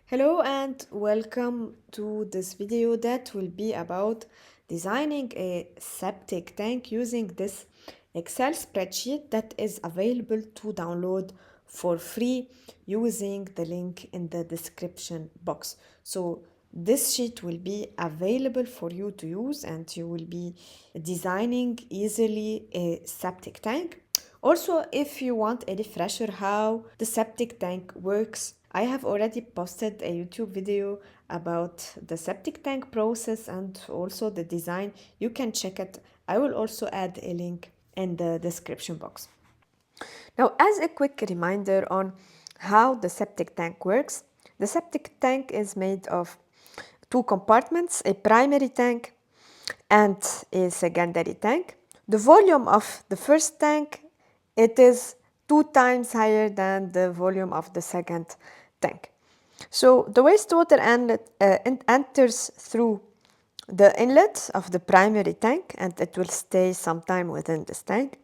Hello and welcome to this video that will be about designing a septic tank using this Excel spreadsheet that is available to download for free using the link in the description box. So this sheet will be available for you to use and you will be designing easily a septic tank. Also, if you want a refresher how the septic tank works, I have already posted a YouTube video about the septic tank process and also the design. You can check it. I will also add a link in the description box. Now, as a quick reminder on how the septic tank works, the septic tank is made of two compartments, a primary tank and a secondary tank. The volume of the first tank, it is 2 times higher than the volume of the second tank. So the wastewater enters through the inlet of the primary tank and it will stay sometime within this tank.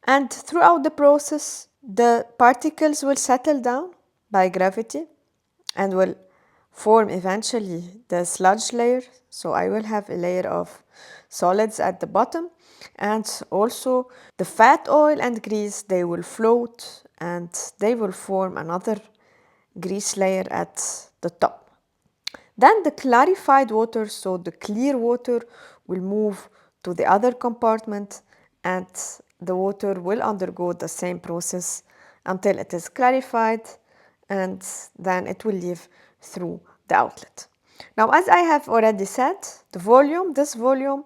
And throughout the process, the particles will settle down by gravity and will form eventually the sludge layer. So I will have a layer of solids at the bottom, and also the fat oil and grease, they will float and they will form another grease layer at the top. Then the clarified water, so the clear water, will move to the other compartment and the water will undergo the same process until it is clarified and then it will leave through the outlet. Now, as I have already said, the volume, this volume,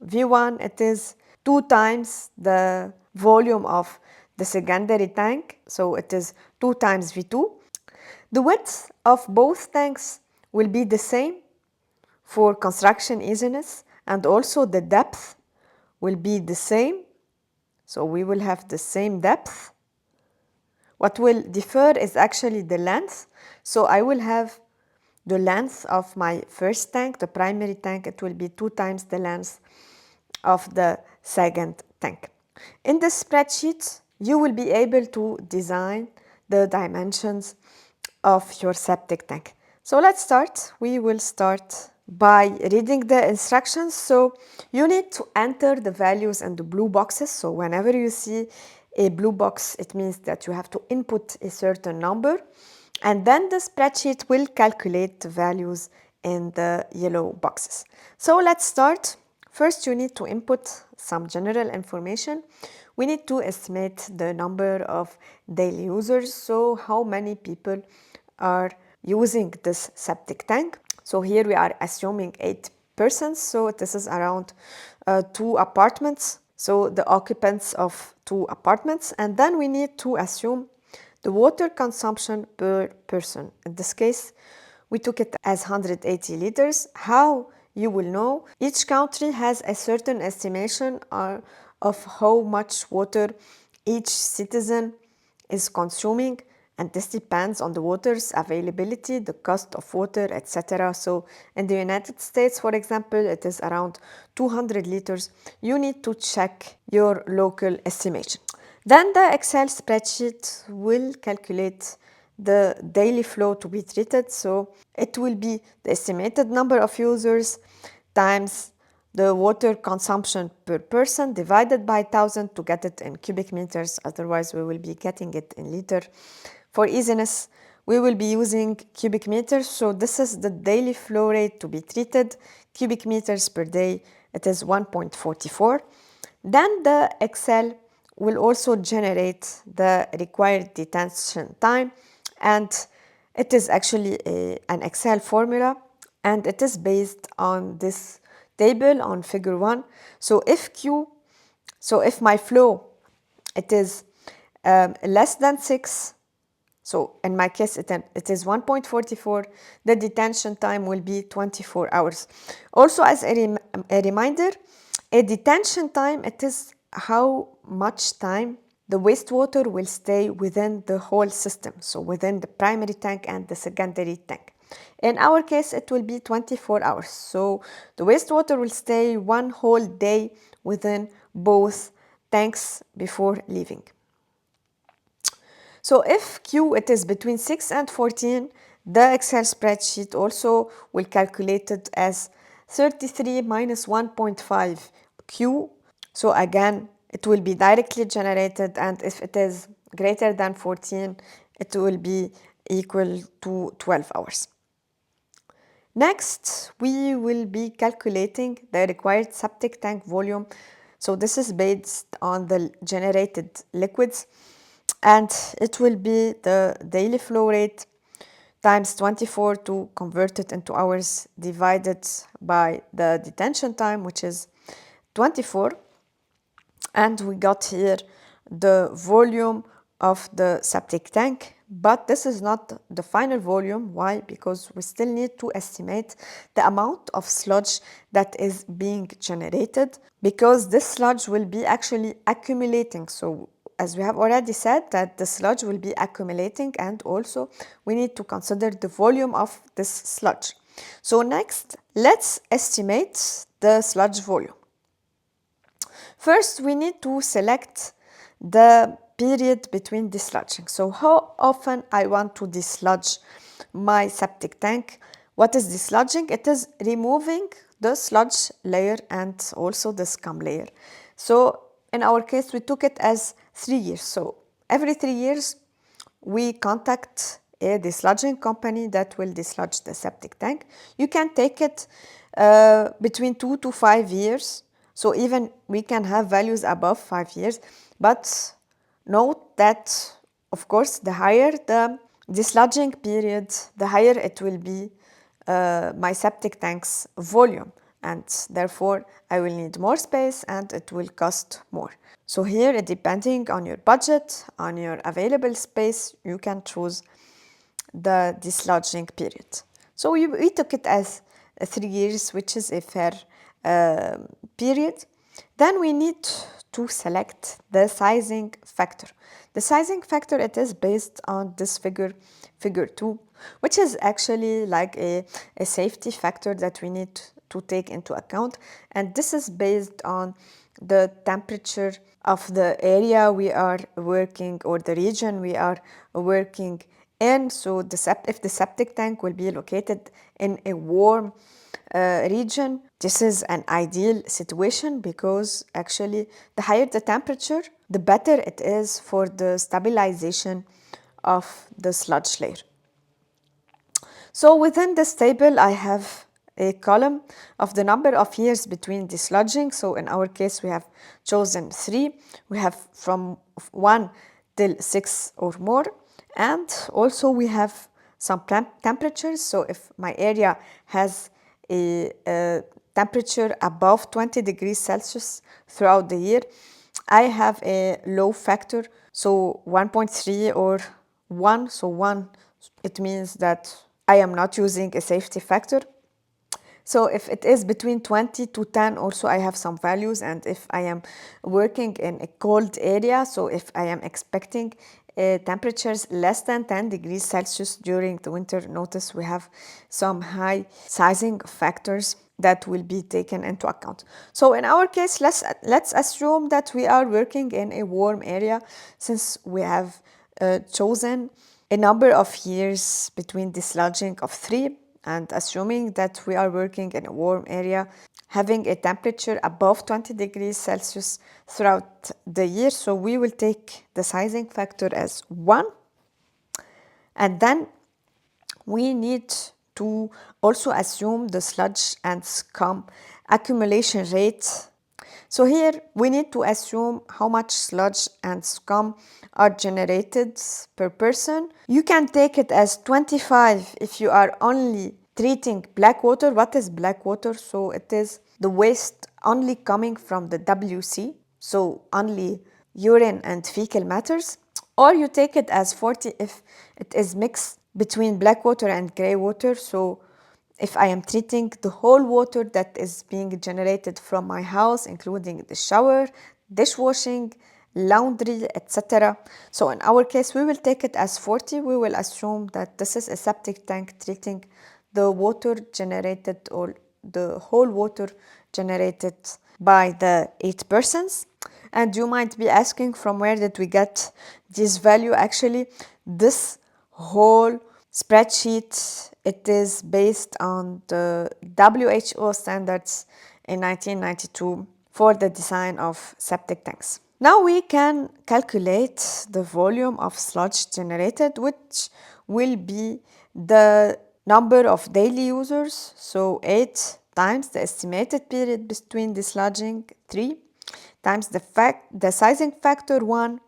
V1, it is 2 times the volume of the secondary tank, so it is 2 times V2. The width of both tanks will be the same for construction easiness, and also the depth will be the same. So we will have the same depth. What will differ is actually the length. So I will have the length of my first tank, the primary tank, it will be 2 times the length of the second tank. In this spreadsheet, you will be able to design the dimensions of your septic tank. So let's start. We will start by reading the instructions. So you need to enter the values in the blue boxes. So whenever you see a blue box, it means that you have to input a certain number, and then the spreadsheet will calculate the values in the yellow boxes. So let's start. First, you need to input some general information. We need to estimate the number of daily users, so how many people are using this septic tank. So here we are assuming 8 persons, so this is around 2 apartments, so the occupants of 2 apartments, and then we need to assume the water consumption per person. In this case, we took it as 180 liters. How you will know? Each country has a certain estimation of how much water each citizen is consuming, and this depends on the water's availability, the cost of water, etc. So in the United States, for example, it is around 200 liters. You need to check your local estimation. Then the Excel spreadsheet will calculate the daily flow to be treated. So it will be the estimated number of users times the water consumption per person divided by 1000 to get it in cubic meters. Otherwise, we will be getting it in liter. For easiness, we will be using cubic meters. So this is the daily flow rate to be treated. Cubic meters per day, it is 1.44. Then the Excel will also generate the required detention time, and it is actually an Excel formula, and it is based on this table on figure 1. So if my flow, it is less than 6, so in my case it is 1.44, the detention time will be 24 hours. Also, as a reminder, a detention time, it is how much time the wastewater will stay within the whole system, so within the primary tank and the secondary tank. In our case, it will be 24 hours. So the wastewater will stay one whole day within both tanks before leaving. So if Q, it is between 6 and 14, The Excel spreadsheet also will calculate it as 33 minus 1.5 Q. So again, it will be directly generated, and if it is greater than 14, it will be equal to 12 hours. Next, we will be calculating the required septic tank volume. So this is based on the generated liquids, and it will be the daily flow rate times 24 to convert it into hours divided by the detention time, which is 24. And we got here the volume of the septic tank, but this is not the final volume. Why? Because we still need to estimate the amount of sludge that is being generated, because this sludge will be actually accumulating. So as we have already said, that the sludge will be accumulating, and also we need to consider the volume of this sludge. So next, let's estimate the sludge volume. First, we need to select the period between desludging. So how often I want to desludge my septic tank. What is desludging? It is removing the sludge layer and also the scum layer. So in our case, we took it as 3 years. So every 3 years, we contact a desludging company that will desludge the septic tank. You can take it between 2 to 5 years. So even we can have values above 5 years, but note that, of course, the higher the desludging period, the higher it will be my septic tank's volume, and therefore I will need more space and it will cost more. So here, depending on your budget, on your available space, you can choose the desludging period. So we took it as 3 years, which is a fair period. Then we need to select the sizing factor. The sizing factor, it is based on this figure 2, which is actually like a safety factor that we need to take into account. And this is based on the temperature of the area we are working, or the region we are working in. So if the septic tank will be located in a warm region, this is an ideal situation, because actually the higher the temperature, the better it is for the stabilization of the sludge layer. So within this table, I have a column of the number of years between desludging. So in our case, we have chosen 3. We have from 1 till 6 or more. And also we have some temperatures. So if my area has a temperature above 20 degrees Celsius throughout the year, I have a low factor, so 1.3 or 1. So 1, it means that I am not using a safety factor. So if it is between 20 to 10, also I have some values. And if I am working in a cold area, so if I am expecting temperatures less than 10 degrees Celsius during the winter, notice we have some high sizing factors that will be taken into account. So in our case, let's assume that we are working in a warm area, since we have chosen a number of years between desludging of 3, and assuming that we are working in a warm area having a temperature above 20 degrees Celsius throughout the year. So we will take the sizing factor as 1. And then we need to also assume the sludge and scum accumulation rate. So here we need to assume how much sludge and scum are generated per person. You can take it as 25 if you are only treating black water. What is black water? So it is the waste only coming from the WC, so only urine and fecal matters. Or you take it as 40 if it is mixed between black water and gray water. So if I am treating the whole water that is being generated from my house, including the shower, dishwashing, laundry, etc. So in our case, we will take it as 40. We will assume that this is a septic tank treating the water generated, or the whole water generated by the 8 persons. And you might be asking, from where did we get this value? Actually, this whole spreadsheet. It is based on the WHO standards in 1992 for the design of septic tanks. Now we can calculate the volume of sludge generated, which will be the number of daily users, so 8 times the estimated period between desludging, 3 times the sizing factor, 1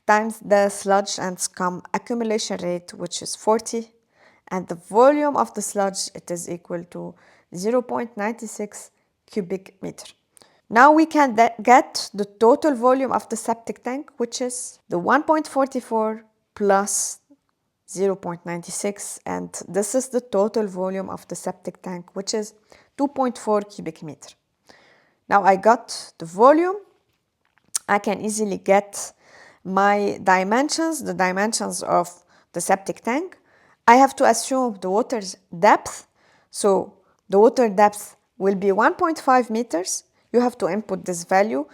times the sludge and scum accumulation rate, which is 40, and the volume of the sludge, it is equal to 0.96 cubic meter. Now we can get the total volume of the septic tank, which is the 1.44 plus 0.96, and this is the total volume of the septic tank, which is 2.4 cubic meter. Now I got the volume. I can easily get my dimensions, the dimensions of the septic tank. I have to assume the water's depth. So the water depth will be 1.5 meters. You have to input this value.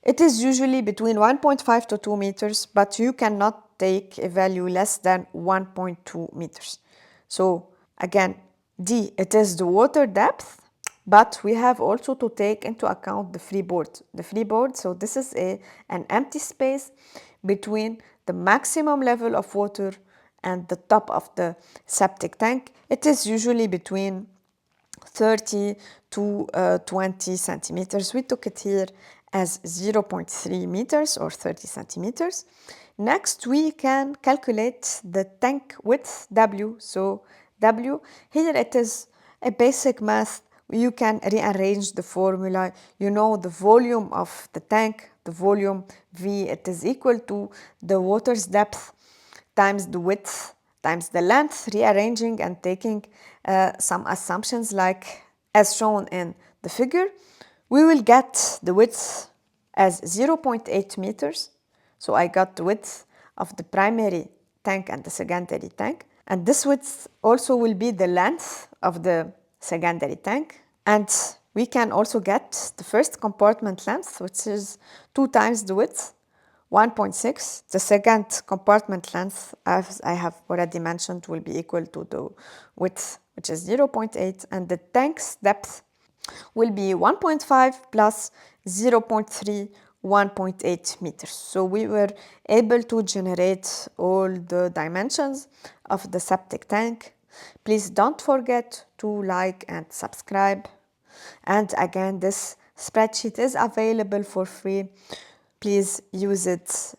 It is usually between 1.5 to 2 meters, but you cannot take a value less than 1.2 meters. So again, D, it is the water depth, but we have also to take into account the freeboard. The freeboard, so this is an empty space between the maximum level of water and the top of the septic tank. It is usually between 30 to 20 centimeters. We took it here as 0.3 meters or 30 centimeters. Next, we can calculate the tank width, W. So W, here it is a basic math. You can rearrange the formula. You know the volume of the tank, the volume V, it is equal to the water's depth times the width times the length, rearranging and taking some assumptions like as shown in the figure. We will get the width as 0.8 meters. So I got the width of the primary tank and the secondary tank. And this width also will be the length of the secondary tank. And we can also get the first compartment length, which is 2 times the width, 1.6. The second compartment length, as I have already mentioned, will be equal to the width, which is 0.8, and the tank's depth will be 1.5 plus 0.3, 1.8 meters. So we were able to generate all the dimensions of the septic tank. Please don't forget to like and subscribe. And again, this spreadsheet is available for free. Please use it,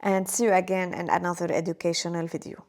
and see you again in another educational video.